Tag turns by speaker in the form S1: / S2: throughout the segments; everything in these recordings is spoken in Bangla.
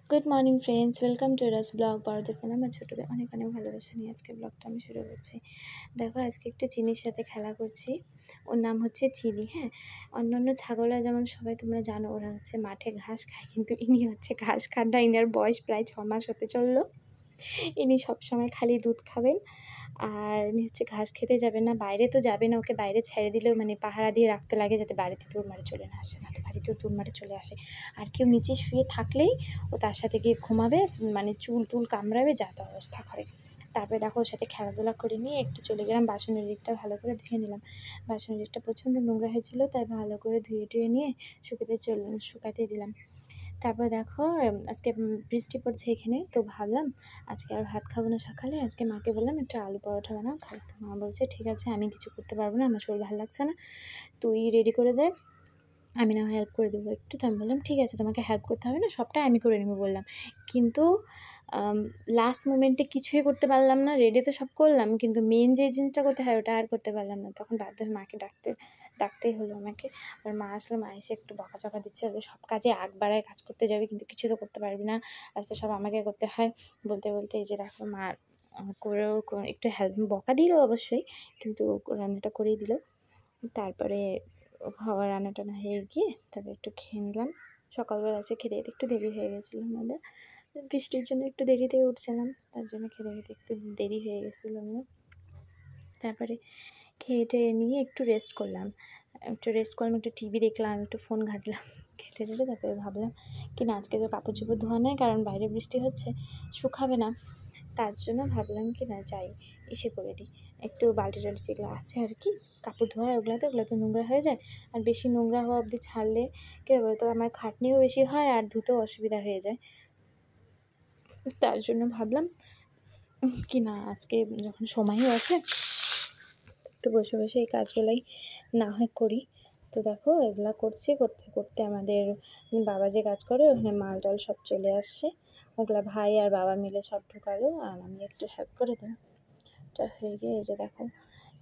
S1: Good morning friends, welcome to রাস ব্লগ। বড়দের প্রণাম আর ছোটোদের অনেক অনেক ভালোবাসা নিয়ে আজকে ব্লগটা আমি শুরু করছি। দেখো, আজকে একটু চিনির সাথে খেলা করছি। ওর নাম হচ্ছে চিনি। হ্যাঁ, অন্যান্য ছাগলরা যেমন সবাই তোমরা জানো ওরা হচ্ছে মাঠে ঘাস খায়, কিন্তু ইনি হচ্ছে ঘাস খান না। ইনার বয়স প্রায় 6 মাস হতে চললো। ইনি সবসময় খালি দুধ খাবেন, আর ইনি হচ্ছে ঘাস খেতে যাবেন না, বাইরে তো যাবে না। ওকে বাইরে ছেড়ে দিলেও মানে পাহারা দিয়ে রাখতে লাগে যাতে বাড়িতে দৌড় মারে চলে না আসে, না তো বাড়িতেও দৌড় মারে চলে আসে। আর কেউ নিচে শুয়ে থাকলেই ও তার সাথে গিয়ে ঘুমাবে, মানে চুল টুল কামড়াবে, যা তা অবস্থা করে। তারপরে দেখো, ওর সাথে খেলাধুলা করে নিয়ে একটু চলে গেলাম বাসনের দিকটা ভালো করে ধুয়ে নিলাম। বাসনের দিকটা প্রচণ্ড নোংরা হয়েছিল, তাই ভালো করে ধুয়ে টুয়ে নিয়ে শুকাতে দিলাম। তারপর দেখো, আজকে বৃষ্টি পড়ছে এখানে, তো ভাবলাম আজকে আর ভাত খাবো না সকালে। আজকে মাকে বললাম একটা আলু পরোটা বানাও, খাবো। তো মা বলছে ঠিক আছে, আমি কিছু করতে পারবো না, আমার শরীর ভালো লাগছে না, তুই রেডি করে দে, আমি না হেল্প করে দেবো একটু। তো আমি বললাম ঠিক আছে, তোমাকে হেল্প করতে হবে না, সবটাই আমি করে নেবো বললাম। কিন্তু লাস্ট মোমেন্টে কিছুই করতে পারলাম না। রেডি তো সব করলাম, কিন্তু মেন যে জিনিসটা করতে হয় ওটা আর করতে পারলাম না। তখন বাধ্য হয়ে মাকে ডাকতেই হলো আমাকে। আর মা আসলো, মা এসে একটু বকাঝকা দিচ্ছে, হলো সব কাজে আগ বাড়ায় কাজ করতে যাবে, কিন্তু কিছু তো করতে পারবি না, আস্তে সব আমাকে করতে হয়। বলতে বলতে এই যে দেখো, মা করেও একটু হেল্প বকা দিল অবশ্যই, কিন্তু রান্নাটা করেই দিল। তারপরে খাবার রান্না টান্না হয়ে গিয়ে তারপরে একটু খেয়ে নিলাম। সকালবেলা এসে খেতে খেতে একটু দেরি হয়ে গেছিলো আমাদের, বৃষ্টির জন্য একটু দেরিতে উঠছিলাম, তার জন্য খেতে খেতে একটু দেরি হয়ে গেছিলো আমার। তারপরে খেয়ে টেয়ে নিয়ে একটু রেস্ট করলাম, একটু টিভি দেখলাম, একটু ফোন ঘাঁটলাম। খেতে খেতে তারপরে ভাবলাম কি না, আজকে তো কাপড় চোপড় ধোয়া নেই, কারণ বাইরে বৃষ্টি হচ্ছে, শুকাবে না। তার জন্য ভাবলাম কি না, যাই ইসে করে দিই, একটু বালতি টালতি যেগুলো আছে আর কি কাপড় ধোয়া, ওগুলোতে নোংরা হয়ে যায়। আর বেশি নোংরা হওয়া অবধি ছাড়লে কী হবে, তো আমার খাটনিও বেশি হয় আর ধুতেও অসুবিধা হয়ে যায়। তার জন্য ভাবলাম কি না, আজকে যখন সময়ও আছে একটু বসে বসে এই কাজগুলোই না হয় করি। তো দেখো, এগুলা করতে করতে আমাদের বাবা যে কাজ করে ওখানে মাল টাল সব চলে আসছে, ওগুলা ভাই আর বাবা মিলে সব ঢোকালো, আর আমি একটু হেল্প করে দিলাম। তা হয়ে গিয়ে এই যে দেখো,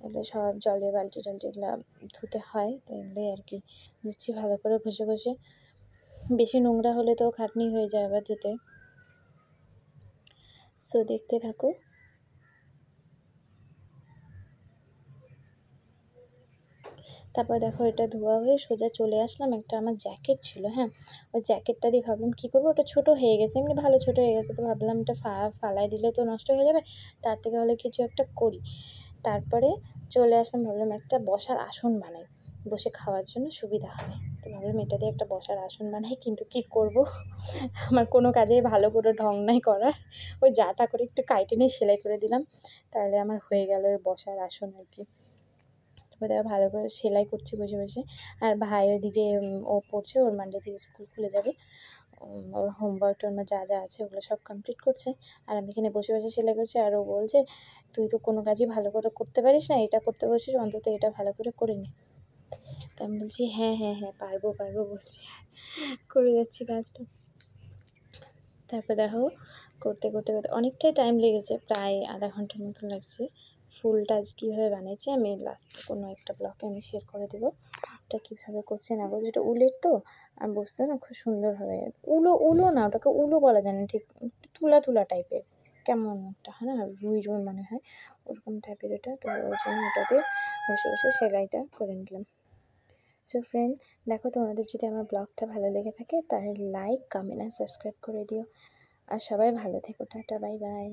S1: এগুলো সব জলের বালতি টালটি এগুলো ধুতে হয়, তো এগুলোই আর কি ধুচ্ছি ভালো করে ঘষে ঘষে। বেশি নোংরা হলে তো খাটনি হয়ে যায় আবার ধুতে। সো দেখতে থাকো। তারপর দেখো, এটা ধোয়া হয়ে সোজা চলে আসলাম। একটা আমার জ্যাকেট ছিল, হ্যাঁ, ওই জ্যাকেটটা দিয়ে ভাবলাম কী করবো, ওটা ছোটো হয়ে গেছে, এমনি ভালো ছোটো হয়ে গেছে, তো ভাবলাম এটা ফালাই দিলে তো নষ্ট হয়ে যাবে, তার থেকে হলে কিছু একটা করি। তারপরে চলে আসলাম, ভাবলাম একটা বসার আসন বানাই, বসে খাওয়ার জন্য সুবিধা হবে। তো ভাবলাম এটা দিয়ে একটা বসার আসন বানাই, কিন্তু কি করব, আমার কোনো কাজেই ভালো করে ঢং নাই করার। ওই যা তা করে একটু কাইটে নিয়ে সেলাই করে দিলাম, তাহলে আমার হয়ে গেল ওই বসার আসন আর কি। তারপরে দেখো ভালো করে সেলাই করছি বসে বসে। আর ভাই ওইদিকে ও পড়ছে, ওর মানডে থেকে স্কুল খুলে যাবে, ওর হোমওয়ার্ক টোমওয়ার্ক যা যা আছে ওগুলো সব কমপ্লিট করছে, আর আমি এখানে বসে বসে সেলাই করছি। আর ও বলছে তুই তো কোনো কাজই ভালো করে করতে পারিস না, এটা করতে বসিস, অন্তত এটা ভালো করে করে নে। তা আমি বলছি হ্যাঁ হ্যাঁ হ্যাঁ, পারবো বলছি, করে যাচ্ছি কাজটা। তারপর দেখো, করতে করতে করতে অনেকটাই টাইম লেগেছে, প্রায় আধা ঘন্টার মতো লাগছে। ফুলটা আজ কীভাবে বানিয়েছি আমি লাস্টে কোনো একটা ব্লগে আমি শেয়ার করে দেবো, ওটা কীভাবে করছে না বলছে। এটা উলের তো, আর বসতে না খুব সুন্দর হবে। উলো না, ওটাকে উলো বলা যায় না ঠিক, একটু তুলা তুলা টাইপের, কেমন একটা হয় না, রুই মনে হয়, ওরকম টাইপের এটা। তো ওই জন্য ওটাতে বসে বসে সেলাইটা করে নিলাম। সো ফ্রেন্ড, দেখো, তোমাদের যদি আমার ব্লগটা ভালো লেগে থাকে তাহলে লাইক, কমেন্ট আর সাবস্ক্রাইব করে দিও। আর সবাই ভালো থেকো, টাটা, বাই বাই।